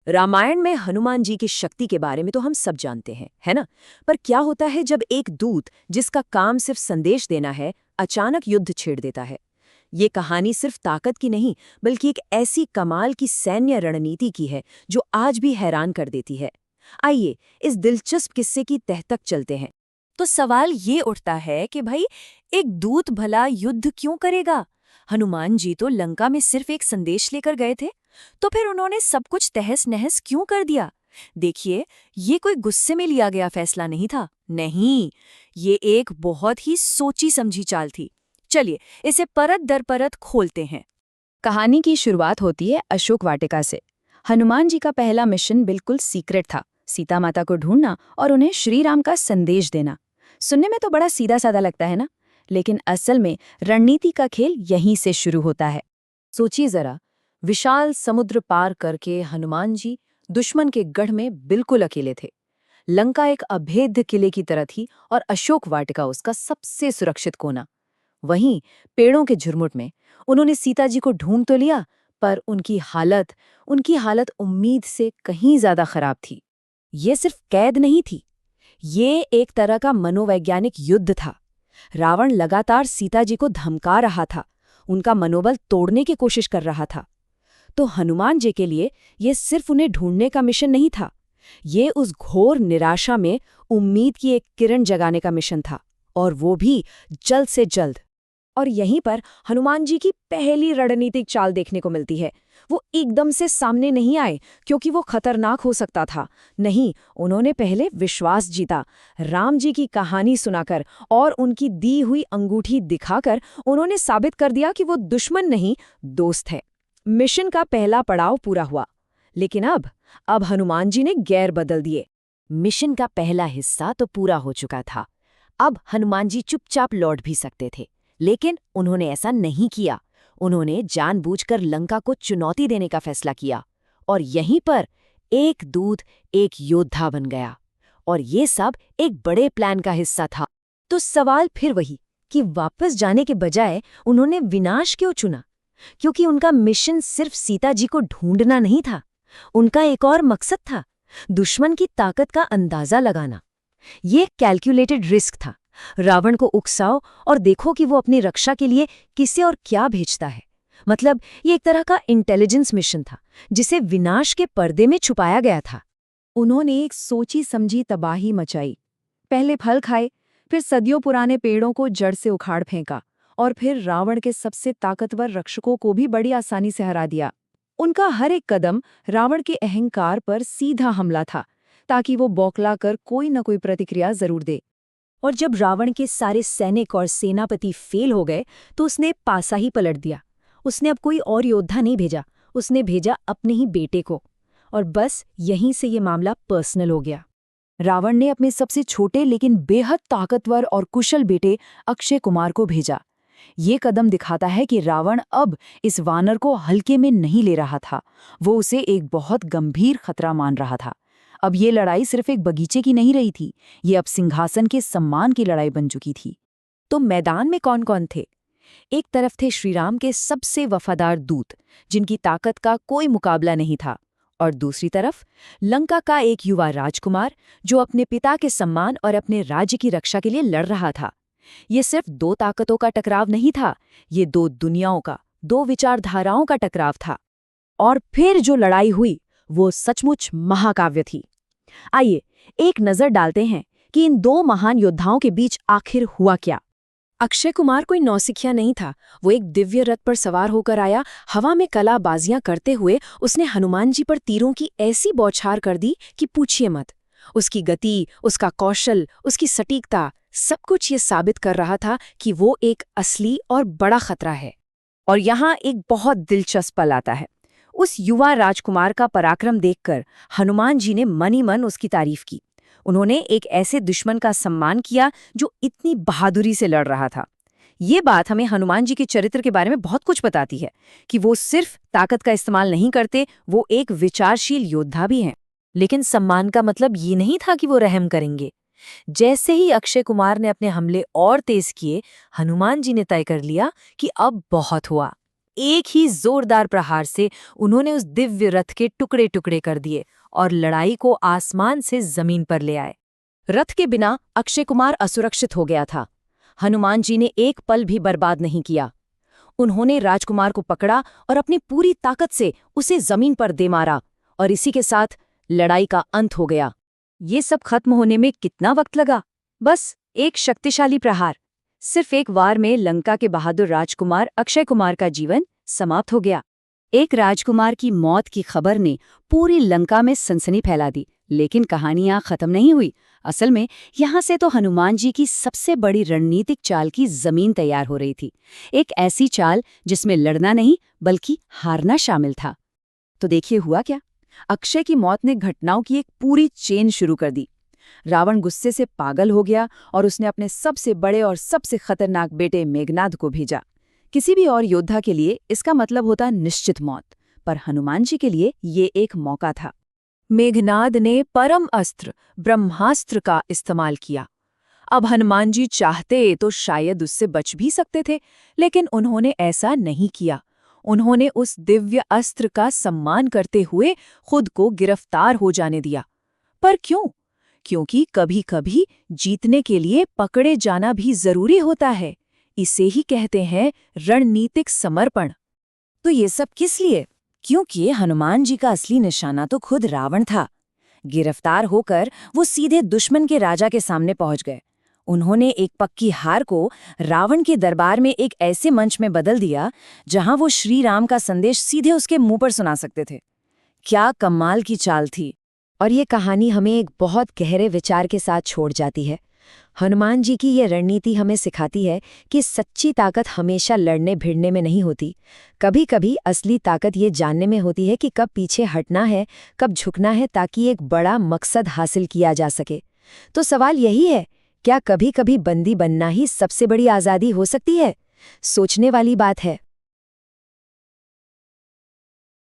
रामायण में हनुमान जी की शक्ति के बारे में तो हम सब जानते हैं, है ना? पर क्या होता है जब एक दूत जिसका काम सिर्फ संदेश देना है, अचानक युद्ध छेड़ देता है? ये कहानी सिर्फ ताकत की नहीं, बल्कि एक ऐसी कमाल की सैन्य रणनीति की है जो आज भी हैरान कर देती है। आइए इस दिलचस्प किस्से की तह तक चलते हैं। तो सवाल ये उठता है कि भाई, एक दूत भला युद्ध क्यों करेगा? हनुमान जी तो लंका में सिर्फ एक संदेश लेकर गए थे, तो फिर उन्होंने सब कुछ तहस नहस क्यों कर दिया? देखिए, ये कोई गुस्से में लिया गया फैसला नहीं था। नहीं, ये एक बहुत ही सोची समझी चाल थी। चलिए इसे परत दर परत खोलते हैं। कहानी की शुरुआत होती है अशोक वाटिका से। हनुमान जी का पहला मिशन बिल्कुल सीक्रेट था, सीता माता को ढूंढना और उन्हें श्री राम का संदेश देना। सुनने में तो बड़ा सीधा साधा लगता है ना, लेकिन असल में रणनीति का खेल यहीं से शुरू होता है। सोचिए जरा, विशाल समुद्र पार करके हनुमान जी दुश्मन के गढ़ में बिल्कुल अकेले थे। लंका एक अभेद्य किले की तरह थी और अशोक वाटिका उसका सबसे सुरक्षित कोना। वहीं पेड़ों के झुरमुट में उन्होंने सीता जी को ढूंढ तो लिया, पर उनकी हालत उम्मीद से कहीं ज्यादा खराब थी। ये सिर्फ कैद नहीं थी, ये एक तरह का मनोवैज्ञानिक युद्ध था। रावण लगातार सीता जी को धमका रहा था, उनका मनोबल तोड़ने की कोशिश कर रहा था। तो हनुमान जी के लिए ये सिर्फ उन्हें ढूंढने का मिशन नहीं था, ये उस घोर निराशा में उम्मीद की एक किरण जगाने का मिशन था, और वो भी जल्द से जल्द। और यहीं पर हनुमान जी की पहली रणनीतिक चाल देखने को मिलती है। वो एकदम से सामने नहीं आए क्योंकि वो खतरनाक हो सकता था। नहीं, उन्होंने पहले विश्वास जीता। राम जी की कहानी सुनाकर और उनकी दी हुई अंगूठी दिखाकर उन्होंने साबित कर दिया कि वो दुश्मन नहीं, दोस्त है। मिशन का पहला पड़ाव पूरा हुआ, लेकिन अब हनुमान जी ने गेर बदल दिए। मिशन का पहला हिस्सा तो पूरा हो चुका था। अब हनुमान जी चुपचाप लौट भी सकते थे, लेकिन उन्होंने ऐसा नहीं किया। उन्होंने जानबूझकर लंका को चुनौती देने का फैसला किया, और यहीं पर एक दूत एक योद्धा बन गया। और ये सब एक बड़े प्लान का हिस्सा था। तो सवाल फिर वही कि वापस जाने के बजाय उन्होंने विनाश क्यों चुना? क्योंकि उनका मिशन सिर्फ सीता जी को ढूंढना नहीं था, उनका एक और मकसद था, दुश्मन की ताकत का अंदाजा लगाना। ये कैलकुलेटेड रिस्क था। रावण को उकसाओ और देखो कि वो अपनी रक्षा के लिए किसे और क्या भेजता है। मतलब ये एक तरह का इंटेलिजेंस मिशन था, जिसे विनाश के पर्दे में छुपाया गया था। उन्होंने एक सोची समझी तबाही मचाई। पहले फल खाए, फिर सदियों पुराने पेड़ों को जड़ से उखाड़ फेंका, और फिर रावण के सबसे ताकतवर रक्षकों को भी बड़ी आसानी से हरा दिया। उनका हर एक कदम रावण के अहंकार पर सीधा हमला था, ताकि वो बौखला कर कोई न कोई प्रतिक्रिया जरूर दे। और जब रावण के सारे सैनिक और सेनापति फेल हो गए, तो उसने पासा ही पलट दिया। उसने अब कोई और योद्धा नहीं भेजा, उसने भेजा अपने ही बेटे को। और बस यहीं से ये मामला पर्सनल हो गया। रावण ने अपने सबसे छोटे लेकिन बेहद ताकतवर और कुशल बेटे अक्षय कुमार को भेजा। ये कदम दिखाता है कि रावण अब इस वानर को हल्के में नहीं ले रहा था, वो उसे एक बहुत गंभीर खतरा मान रहा था। अब ये लड़ाई सिर्फ एक बगीचे की नहीं रही थी, ये अब सिंहासन के सम्मान की लड़ाई बन चुकी थी। तो मैदान में कौन कौन थे? एक तरफ थे श्रीराम के सबसे वफादार दूत, जिनकी ताकत का कोई मुकाबला नहीं था। और दूसरी तरफ लंका का एक युवा राजकुमार, जो अपने पिता के सम्मान और अपने राज्य की रक्षा के लिए लड़ रहा था। ये सिर्फ दो ताकतों का टकराव नहीं था, ये दो दुनियाओं का, दो विचारधाराओं का टकराव था। और फिर जो लड़ाई हुई वो सचमुच महाकाव्य थी। आइए एक नजर डालते हैं कि इन दो महान योद्धाओं के बीच आखिर हुआ क्या। अक्षय कुमार कोई नौसिखिया नहीं था। वो एक दिव्य रथ पर सवार होकर आया। हवा में कलाबाजियां करते हुए उसने हनुमान जी पर तीरों की ऐसी बौछार कर दी कि पूछिए मत। उसकी गति, उसका कौशल, उसकी सटीकता, सब कुछ ये साबित कर रहा था कि वो एक असली और बड़ा खतरा है। और यहाँ एक बहुत दिलचस्प पल आता है। उस युवा राजकुमार का पराक्रम देखकर हनुमान जी ने मन ही मन उसकी तारीफ की। उन्होंने एक ऐसे दुश्मन का सम्मान किया जो इतनी बहादुरी से लड़ रहा था। ये बात हमें हनुमान जी के चरित्र के बारे में बहुत कुछ बताती है कि वो सिर्फ ताकत का इस्तेमाल नहीं करते, वो एक विचारशील योद्धा भी हैं। लेकिन सम्मान का मतलब ये नहीं था कि वो रहम करेंगे। जैसे ही अक्षय कुमार ने अपने हमले और तेज किए, हनुमान जी ने तय कर लिया कि अब बहुत हुआ। एक ही जोरदार प्रहार से उन्होंने उस दिव्य रथ के टुकड़े टुकड़े कर दिए और लड़ाई को आसमान से जमीन पर ले आए। रथ के बिना अक्षय कुमार असुरक्षित हो गया था। हनुमान जी ने एक पल भी बर्बाद नहीं किया। उन्होंने राजकुमार को पकड़ा और अपनी पूरी ताकत से उसे जमीन पर दे मारा, और इसी के साथ लड़ाई का अंत हो गया। ये सब खत्म होने में कितना वक्त लगा? बस एक शक्तिशाली प्रहार। सिर्फ एक वार में लंका के बहादुर राजकुमार अक्षय कुमार का जीवन समाप्त हो गया। एक राजकुमार की मौत की खबर ने पूरी लंका में सनसनी फैला दी, लेकिन कहानी यहाँ खत्म नहीं हुई। असल में यहाँ से तो हनुमान जी की सबसे बड़ी रणनीतिक चाल की जमीन तैयार हो रही थी। एक ऐसी चाल जिसमें लड़ना नहीं बल्कि हारना शामिल था। तो देखिए हुआ क्या। अक्षय की मौत ने घटनाओं की एक पूरी चेन शुरू कर दी। रावण गुस्से से पागल हो गया और उसने अपने सबसे बड़े और सबसे खतरनाक बेटे मेघनाद को भेजा। किसी भी और योद्धा के लिए इसका मतलब होता निश्चित मौत, पर हनुमान जी के लिए ये एक मौका था। मेघनाद ने परम अस्त्र ब्रह्मास्त्र का इस्तेमाल किया। अब हनुमान जी चाहते तो शायद उससे बच भी सकते थे, लेकिन उन्होंने ऐसा नहीं किया। उन्होंने उस दिव्य अस्त्र का सम्मान करते हुए खुद को गिरफ्तार हो जाने दिया। पर क्यों? क्योंकि कभी-कभी जीतने के लिए पकड़े जाना भी जरूरी होता है। इसे ही कहते हैं रणनीतिक समर्पण। तो ये सब किस लिए? क्योंकि हनुमान जी का असली निशाना तो खुद रावण था। गिरफ्तार होकर वो सीधे दुश्मन के राजा के सामने पहुंच गए। उन्होंने एक पक्की हार को रावण के दरबार में एक ऐसे मंच में बदल दिया जहां वो श्री राम का संदेश सीधे उसके मुंह पर सुना सकते थे। क्या कमाल की चाल थी। और ये कहानी हमें एक बहुत गहरे विचार के साथ छोड़ जाती है। हनुमान जी की ये रणनीति हमें सिखाती है कि सच्ची ताकत हमेशा लड़ने भिड़ने में नहीं होती। कभी कभी असली ताकत ये जानने में होती है कि कब पीछे हटना है, कब झुकना है, ताकि एक बड़ा मकसद हासिल किया जा सके। तो सवाल यही है, क्या कभी कभी बंदी बनना ही सबसे बड़ी आज़ादी हो सकती है? सोचने वाली बात है।